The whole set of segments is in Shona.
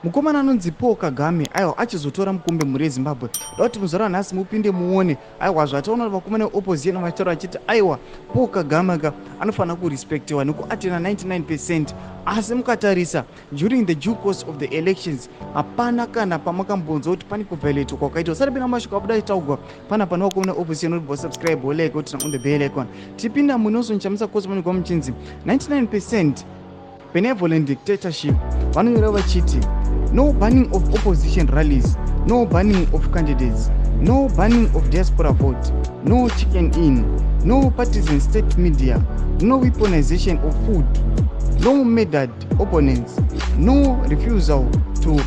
mukomana anonzi Paul Kagame aiwa achizotora mukombe muri Zimbabwe. Doti muzora nhasi mupinde muone aiwa zvataona vakomana veopposition vachitaura vachiti aiwa Paul Kagame ka anofanira kurespectiwa nekuatena 99%, asi mukatarisa during the due course of the elections hapana kana pamakambonzwa kuti pane kuvhaletwa kwakaitwa. Usati pina mashuka abuda achitaugwa pana pane vakomana veopposition kuti subscribe like kuti on the bell icon. Tipinda munoso Chamisa kosomanikwa muchinzi 99% benevolent dictatorship vanonyora vachiti no banning of opposition rallies, no banning of candidates, no banning of diaspora vote, no chicken in, no partisan state media, no weaponization of food, no murdered opponents, no refusal to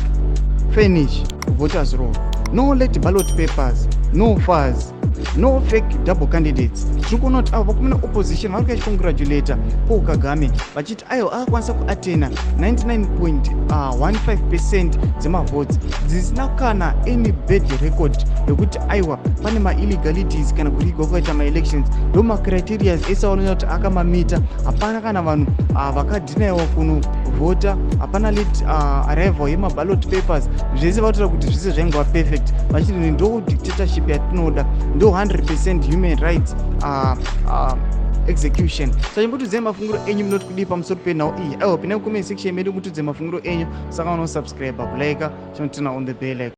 furnish voters roll, no late ballot papers, no fars, no fake double candidates. Tikuona kuti avo vakomana opposition vari kuchicongratulata Paul Kagame vachiti aiwa akakwanisa kuatena 99.15% dzemavotes dzisina kana any bad record yekuti aiwa pane maillegalities kana kurigwa kwaita maelections. Ndo macriterias ese anoona kuti akamamita. Hapana kana vanhu vakadhinayiwa kunovhota, hapana late arrival yemaballot papers. Zvese vatoda kuti zvese zvaingova perfect vachiti ndo dictatorship yatinoda, ndo 100% human rights execution. Chimbotudzai mafunguro enyu munoti kudii pamusoro penhau iyi. Aiwa pinai mucomment section medu mutudze mafunguro enyu. Saka unosubscribe, kulike, chinotina on the bell icon.